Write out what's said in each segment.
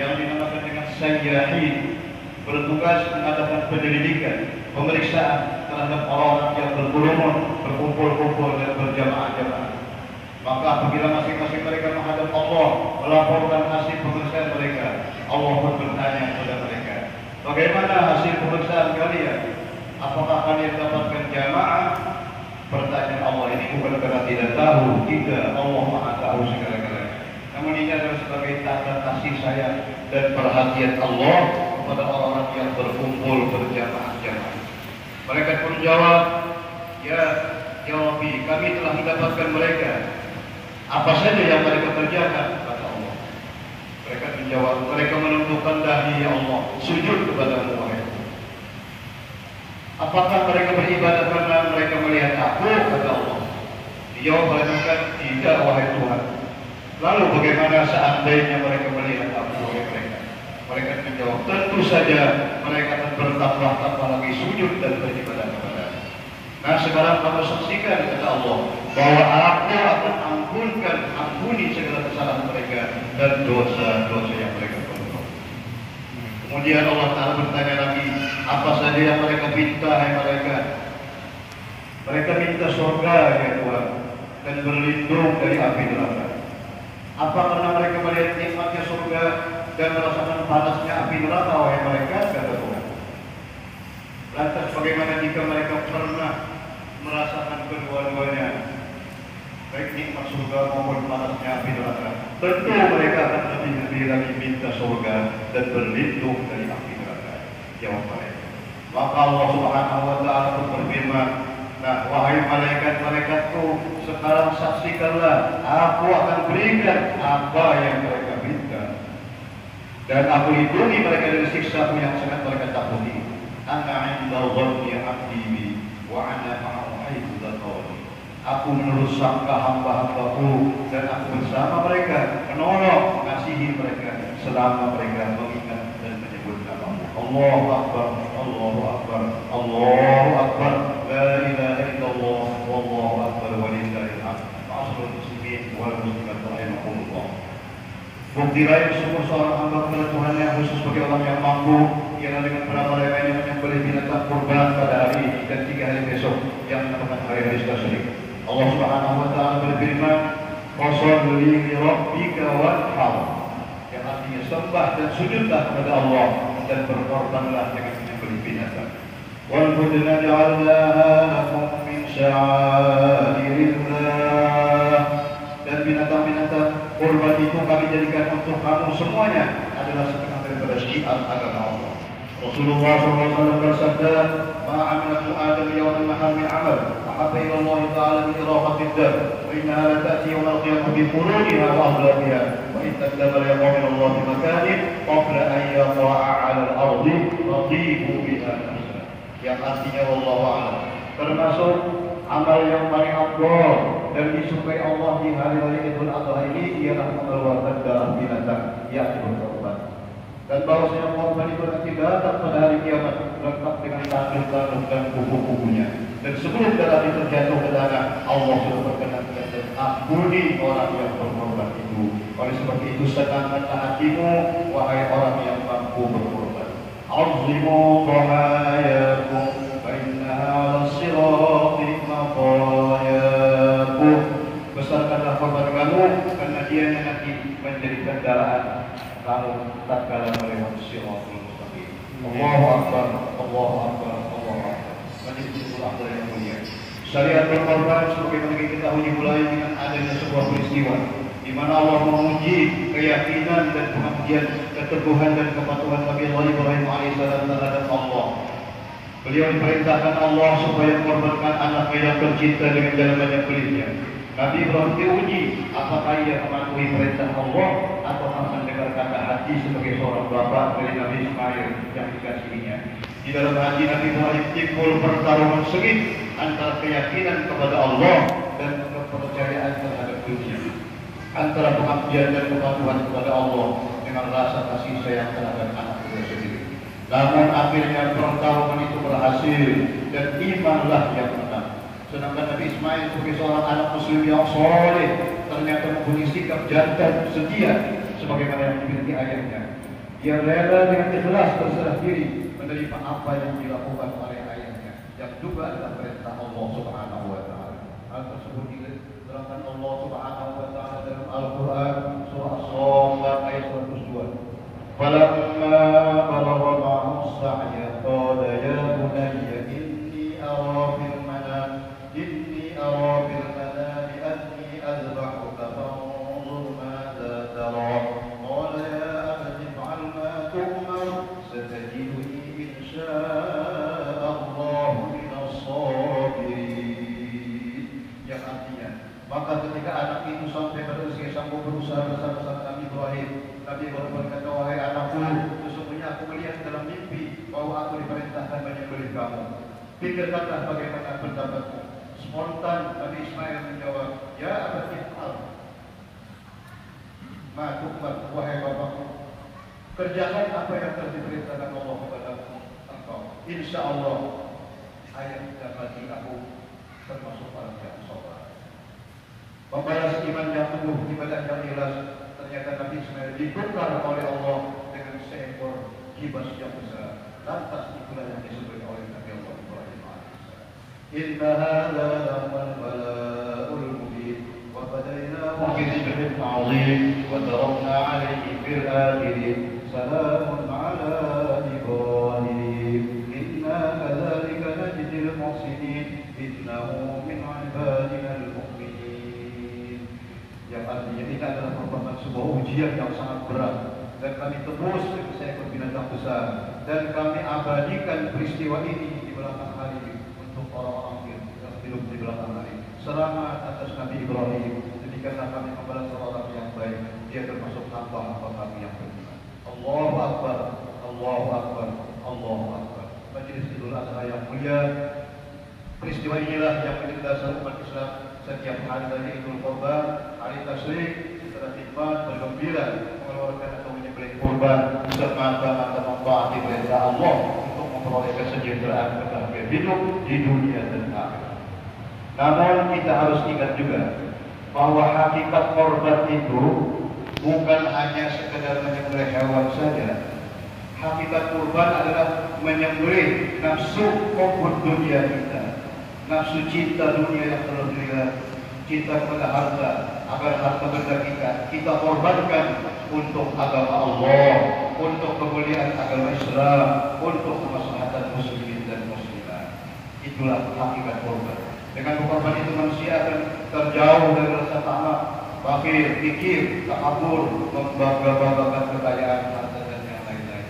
yang dinamakan dengan sayyahin, bertugas mengadakan penyelidikan, pemeriksaan terhadap orang-orang yang berkerumun, berkumpul-kumpul dan berjamaah-jamaah. Maka apabila masing-masing mereka menghadap Allah, melaporkan hasil pemeriksaan mereka, Allah pun bertanya kepada mereka, bagaimana hasil pemeriksaan kalian? Apakah kalian dapatkan jamaah? Pertanyaan Allah ini bukan karena tidak tahu, tidak, Allah Maha tahu segala-galanya. Namun ini adalah sebagai tanda kasih sayang dan perhatian Allah kepada orang-orang yang berkumpul berjamaah-jamaah. Mereka pun jawab, ya Rabbi, kami telah mendapatkan mereka. Apa saja yang mereka kerjakan? Kata Allah. Mereka menjawab, mereka menundukkan dahi, ya Allah, sujud kepadamu, wahai Tuhan. Apakah mereka beribadah karena mereka melihat aku? Kata Allah. Dijawab mereka, tidak, wahai Tuhan. Lalu bagaimana seandainya mereka melihat aku, wahai mereka? Mereka menjawab, tentu saja mereka akan bertakwa-takwa lagi, sujud dan beribadah kepada. Nah sekarang kamu saksikan, kata Allah, bahwa aku akan ampuni segala kesalahan mereka dan dosa-dosa yang mereka perbuat. Kemudian Allah Ta'ala bertanya lagi, apa saja yang mereka minta, hai mereka? Mereka minta surga, ya Tuhan, dan berlindung dari api neraka. Apa karena mereka melihat nikmatnya surga dan merasakan panasnya api neraka, wahai mereka? Kata Tuhan. Lantas bagaimana jika mereka pernah merasakan kedua-duanya, baik nikmat surga maupun panasnya api neraka? Tentu mereka akan lebih lagi minta surga dan berlindung dari api neraka. Jawab mereka. Maka Allah Subhanahu wa Ta'ala berfirman, nah wahai malaikat-malaikatku, sekarang saksikanlah, aku akan berikan apa yang mereka minta, dan aku lindungi mereka dari siksaku yang sangat mereka takuti. Ana 'inda dhanni 'abdi bi wa ana ma'ahu haitsu dzakkarani. Aku menurut sangka hamba-hambaku dan aku bersama mereka, menolong, mengasihi mereka selama mereka mengingat dan menyebut nama-Mu. Allahu Akbar, Allahu Akbar, Allahu Akbar, la ilaha illallah, wallahu akbar, walillahil hamd. Ma'asyiral muslimin wal muslimat rahimakumullah. Bukti lain sungguh seorang hamba kepada Tuhan yang khusus bagi orang yang mampu ialah dengan meramaikan yang menyembelih binatang kurban pada hari ini dan 3 hari besok yang merupakan hari-hari tasyrik. Allah Subhanahu wa Ta'ala berfirman, "Fasholli li rabbika wanhar," yang artinya sembah dan sujudlah kepada Allah dan berkorbanlah dengan menyembelih binatang. Wal budna ja'alnaha lakum min sya'airillah, dan binatang-binatang kurban itu kami jadikan untuk kamu semuanya adalah setengah daripada syiar agama Allah. Rasulullah SAW bersabda, "Ma'amilat Adam yawman nahar min amal ahabba ila Allah Ta'ala min iraqatid dam, wa innaha la ta'ti yawm al-qiyamah bi quruniha wa ahlabiha, wa in taqdama yawm Allah bi makanin qabla an yaqa'a 'ala al-ardi radibu biha nafsa." Yang artinya wallahu a'lam, termasuk amal yang paling afdal dan disukai Allah di hari-hari Idul Adha ini ialah mengeluarkan darah binatang yang berkorban. Dan bahwasanya korban itu nanti datang pada hari kiamat lengkap dengan tanduk-tanduk dan kuku-kukunya. Dan sebelum darah itu terjatuh ke tanah, Allah sudah berkenan dan ampuni orang yang berkorban itu. Oleh sebab itu senangkanlah hatimu, wahai orang yang mampu berkorban. Azimu dhahayakum fa innaha 'ala sirati maqayakum. Besarkanlah korban kamu karena dia nanti menjadi kendaraan kamu tatkala melewati siratal mustaqim. Allahu Akbar, Allahu Akbar, Allahu Akbar. Majelis ulama yang mulia. Syariat berkorban sebagaimana kita ketahui dimulai dengan adanya sebuah peristiwa di mana Allah menguji keyakinan dan pengabdian, keteguhan dan kepatuhan Nabi Ibrahim alaihissalam terhadap Allah. Beliau diperintahkan Allah supaya mengorbankan anaknya yang tercinta dengan jalan banyak pelitnya. Nabi Ibrahim diuji apakah ia mematuhi perintah Allah atau mendengar kata hati sebagai seorang bapa dari Nabi Ismail yang dikasihinya. Di dalam hati Nabi Ibrahim timbul pertarungan sengit antara keyakinan kepada Allah dan kepercayaan terhadap dunia, antara pengabdian dan kepatuhan kepada Allah dengan rasa kasih sayang terhadap anak beliau sendiri. Namun akhirnya pertarungan itu berhasil dan imanlah yang menang. Sedangkan Nabi Ismail sebagai seorang anak muslim yang soleh ternyata mempunyai sikap jantan setia sebagaimana yang dimiliki ayahnya. Dia rela dengan ikhlas berserah diri menerima apa yang dilakukan oleh ayahnya, yang juga adalah perintah Allah Subhanahu wa taala. Hal tersebut diterangkan Allah Subhanahu wa taala dalam Al-Qur'an surah As-Saffat ayat 102. Falamma balagha ma'ahu as-sa'ya qala ya bunayya inni ara fil manam anni azbahuka fanzur madza tara. Qala ya abati if'al ma tu'mar satajiduni insya'Allah minas sabirin. Yang artinya, maka ketika anak itu sampai pada usia sanggup berusaha bersama-sama Nabi Ibrahim, Nabi Ibrahim berkata, wahai anakku, sesungguhnya aku melihat dalam mimpi bahwa aku diperintahkan menyembelih kamu. Pikirkanlah bagaimana pendapatmu. Spontan Nabi Ismail menjawab, ya abati if'al ma tu'mar, wahai bapakku, kerjakan apa yang telah diperintahkan Allah kepadamu engkau. Insya Allah ayah dapat aku termasuk orang yang sabar. Membalas iman yang teguh, ibadah yang ikhlas. Ternyata Nabi Ismail ditukar oleh Allah dengan seekor kibas yang besar. Lantas itulah yang disebut oleh Nabi Allah Ibrahim alaihissalam. Inna hadza lahuwal bala'ul mubin wa fadaynahu bidzikrin 'azim wa tarakna 'alaihi fil akhirin salamun 'ala Ibrahim inna kadzalika najzil muhsinin innahu min 'ibadina al-mu'minin. Yang artinya ini adalah merupakan sebuah ujian yang sangat berat, dan kami tebus dengan seekor binatang besar, dan kami abadikan peristiwa ini di belakang hari untuk orang-orang yang hidup di belakang hari. Selamat atas Nabi Ibrahim, demikianlah kami membalas orang yang baik, dia termasuk hamba-hamba kami yang beriman. Allahu Akbar, Allahu Akbar, Allahu Akbar. Majelis Idul Adha yang mulia, peristiwa inilah yang menjadi dasar umat Islam setiap hari dari Idul Qurban, hari tasyrik, setelah khidmat, bergembira, mengeluarkan atau menyembelih kurban semata-mata mentaati perintah Allah untuk memperoleh kesejahteraan kebahagiaan hidup di dunia dan akhirat. Namun kita harus ingat juga bahwa hakikat korban itu bukan hanya sekedar menyembelih hewan saja. Hakikat kurban adalah menyembelih nafsu hubbud dunia kita, nafsu cinta dunia yang terlebih, cinta kepada harta, agar harta benda kita korbankan untuk agama Allah, untuk kemuliaan agama Islam, untuk kemaslahatan muslimin dan muslimat. Itulah hakikat korban. Dengan berkorban itu manusia akan terjauh dari rasa tamak, bakhil, fikir, takabur, membangga-banggakan kekayaan harta dan yang lain-lain.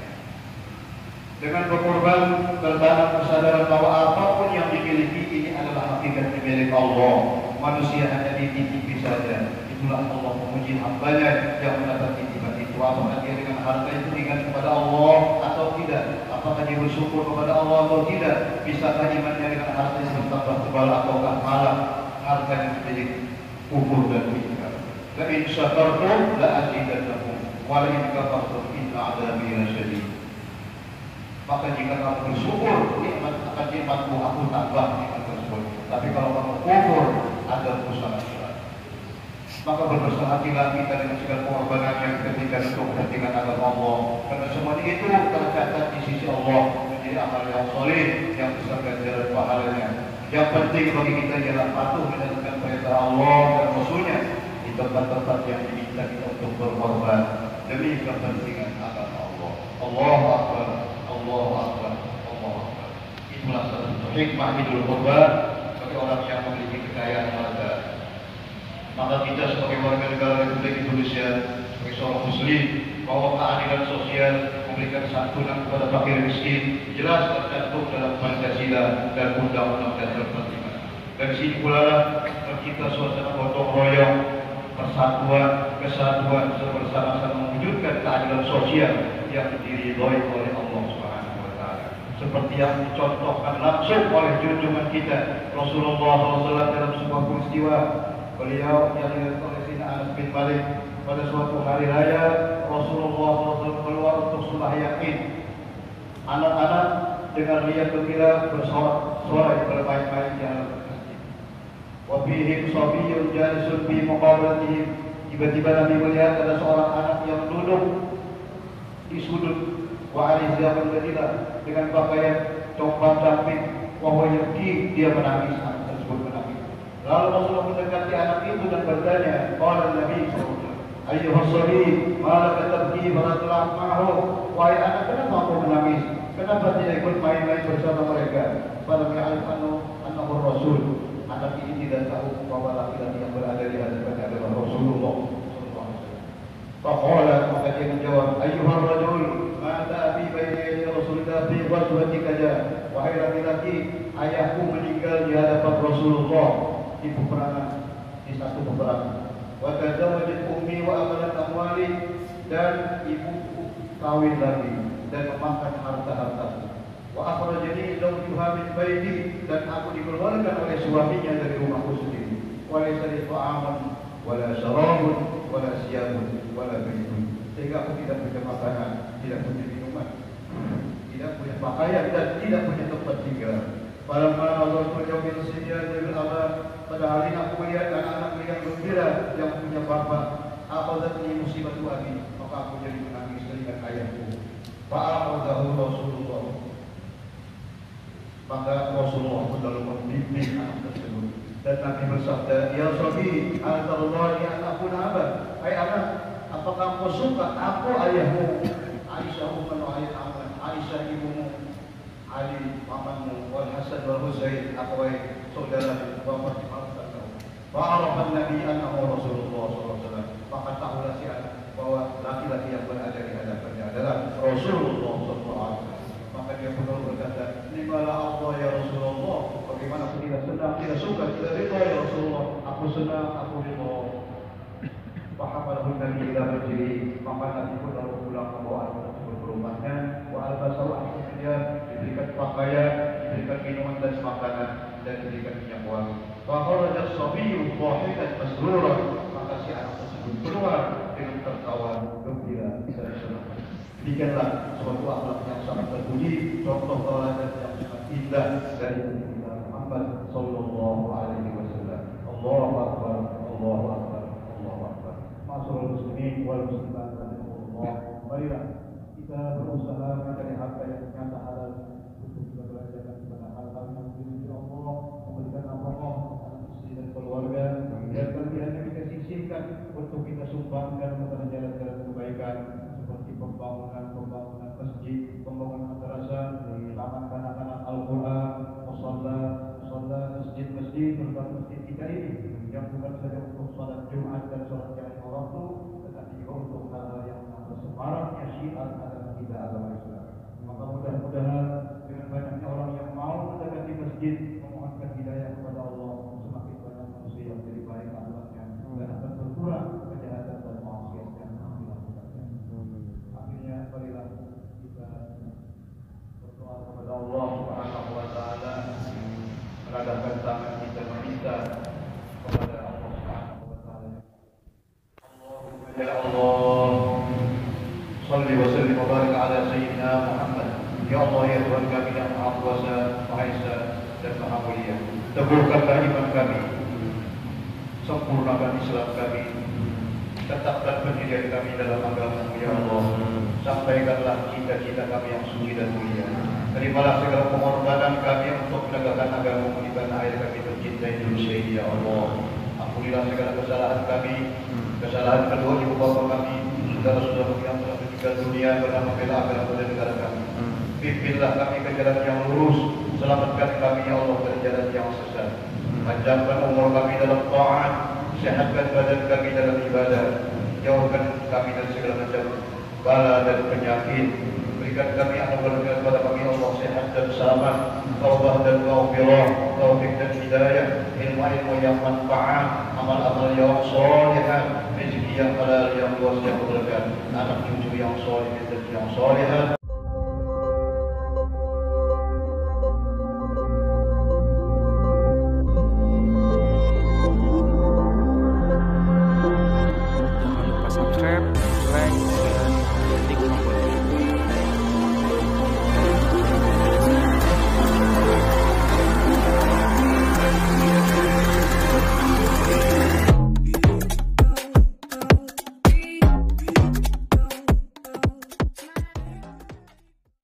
Dengan berkorban tertanam kesadaran bahwa apapun yang dimiliki ini adalah hakikat milik Allah. Manusia hanya dititipi saja. Itulah Allah memuji hambanya yang mendapat titipan itu. Apakah dia dengan harta itu ingat kepada Allah atau tidak? Apakah dia bersyukur kepada Allah atau tidak? Bisakah imannya dengan harta itu bertambah tebal ataukah malah harta yang menjadi kufur dan ingkar? La in syakartum la azidannakum wa la in kafartum inna 'adzabi lasyadid. Maka jika kamu bersyukur, nikmat akan nikmatku aku tambah nikmat tersebut. Tapi kalau kamu kufur, azabku sangat berat. Maka berbesar hatilah kita dengan segala pengorbanan yang kita berikan untuk kepentingan agama Allah. Karena semua itu tercatat di sisi Allah menjadi amal yang soleh yang besar ganjaran pahalanya. Yang penting bagi kita ialah patuh menjalankan perintah Allah dan Rasulnya di tempat-tempat yang diminta kita untuk berkorban demi kepentingan agama Allah. Allahu Akbar. Allahu Akbar, Allahu Akbar. Itulah satu hikmah Idul Qurban bagi orang yang memiliki kekayaan harta. Maka kita sebagai warga negara Republik Indonesia, sebagai seorang Muslim, bahwa keadilan sosial, memberikan santunan kepada fakir miskin jelas tercantum dalam Pancasila dan Undang-Undang Dasar 45. Dari sini pula tercipta suasana gotong royong, persatuan, kesatuan, bersama-sama mewujudkan keadilan sosial yang diridhoi oleh Allah Subhanahu wa taala. Seperti yang dicontohkan langsung oleh junjungan kita Rasulullah SAW dalam sebuah peristiwa. Beliau yang dilihat oleh Sayyidina Anas bin Malik pada suatu hari raya, Rasulullah SAW keluar untuk sembahyang Id. Anak-anak dengan riang gembira bersorak-sorai bermain-main di halaman masjid. Wa fihim shabiyyun jalisun fi muqabalatihim. Tiba-tiba Nabi melihat ada seorang anak yang duduk di sudut wa alizaman ladila dengan pakaian coklat cantik, wahwa yabki, dia menangis, anak tersebut menangis. Lalu Rasulullah mendekati anak itu dan bertanya, qala Nabi sallallahu alaihi wasallam, ayyuhas sabi, ma laka tabki wa la tal'ab ma'ahum? Wahai anak, kenapa kau menangis? Kenapa tidak ikut main-main bersama mereka? Falam ya'rif annahu Rasul. Anak ini tidak tahu bahwa laki-laki yang berada di hadapannya adalah Rasulullah sallallahu alaihi wasallam. Faqala, maka dia menjawab, ayyuhar rajul, ma ta'bi baina yaday Rasulillah fi ghazwati kaza. Wahai laki-laki, ayahku meninggal di hadapan Rasulullah di peperangan, di satu peperangan. Wa tazawwajat ummi wa amalat amwali, dan ibuku kawin lagi dan memakan harta-hartaku. Wa akhrajani zawjuha min baiti, dan aku dikeluarkan oleh suaminya dari rumahku sendiri. Wa laysa li ta'amun wa la syarabun wa la siyabun wa la baitun, sehingga aku tidak punya makanan, tidak punya minuman, tidak punya pakaian, dan tidak punya tempat tinggal. Falamma nazartu yawmin sibyan bil abad, pada hari aku melihat anak-anak yang gembira yang punya bapak, akhadhatni musibatu abi, maka aku jadi menangis teringat ayahku. Fa'akhadahu Rasulullah, maka Rasulullah pun lalu membimbing anak tersebut, dan Nabi bersabda, ya sabi, al-tallahi an akuna abad. Hai anak, apakah kau suka aku ayahmu? Aisyah umman wa Aisyah ibumu, Ali pamanmu, wal Hasan wal Husain akhwai, saudara wa Fatimah kau. Fa'arafa Nabi annahu Rasulullah sallallahu alaihi wasallam, maka tahulah si anak bahwa laki-laki yang berada di hadapannya adalah Rasulullah sallallahu alaihi wasallam. Maka dia pun berkata, "Nimala Allah ya Rasulullah." Bagaimana aku tidak senang, tidak suka, tidak ridha ya Rasulullah. Aku senang, aku ridha. Fahamalahun Nabi ila berdiri, maka Nabi pun lalu pulang membawa anak tersebut ke rumahnya. Wa albasahu ahsaniyah, diberikan pakaian, diberikan minuman dan makanan, dan diberikan minyak wangi. Fa kharaja as-sabiyyu dhahikan masruran, maka si anak tersebut keluar dengan tertawa gembira dan senang. Demikianlah suatu akhlak yang sangat terpuji, contoh tauladan yang sangat indah dari Nabi Muhammad sallallahu alaihi wasallam. Allahu akbar, Allahu akbar, Allahu akbar. Ma'asyiral muslimin wal muslimat rahimakumullah. Marilah kita berusaha mencari harta yang nyata halal untuk kita belanjakan kepada hal-hal yang diridhoi Allah, memberikan nafkah kepada istri dan keluarga, dan kelebihannya kita sisihkan untuk kita sumbangkan kepada jalan-jalan kebaikan, seperti pembangunan masjid, pembangunan madrasah, taman kanak-kanak Al-Quran, musalla, masjid-masjid, terutama masjid kita ini, yang bukan saja untuk salat Jumat dan salat yang lima waktu, tetapi juga untuk hal-hal yang menambah semaraknya syiar agama kita, agama Islam. Maka mudah-mudahan dengan banyaknya orang yang mau mendekati masjid, memohonkan hidayah kepada Allah, semakin banyak manusia yang menjadi baik akhlaknya dan akan berkurang kejahatan dan maksiat yang dilakukannya. Akhirnya marilah kita berdoa kepada Allah Subhanahu wa taala, menadahkan tangan kita meminta kepada Allah Subhanahu wa taala. Allahumma ya Allah, shalli wa sallim wa barik ala sayyidina Muhammad. Ya Allah, ya Tuhan kami yang Maha Kuasa, Maha Esa dan Maha Mulia, teguhkanlah iman kami, sempurnakan Islam kami, tetapkan pendirian kami dalam agama-Mu ya Allah. Sampaikanlah cita-cita kami yang suci dan mulia. Terimalah segala pengorbanan kami untuk menegakkan agama-Mu di tanah air kami tercinta Indonesia ini ya Allah. Ampunilah segala kesalahan kami, kesalahan kedua ibu bapa kami, saudara-saudara yang telah meninggal dunia bernama bela agama dan negara kami. Pimpinlah kami ke jalan yang lurus, selamatkan kami ya Allah dari jalan yang sesat. Panjangkan umur kami dalam taat, sehatkan badan kami dalam ibadah, jauhkan kami dari segala macam bala dan penyakit. Berikan kami anugerah kepada kami Allah sehat dan selamat, taubah dan maghfirah, taufik dan hidayah, ilmu yang manfaat, amal-amal yang salihah, rezeki yang halal yang luas yang berkah, anak cucu yang saleh dan yang salihah.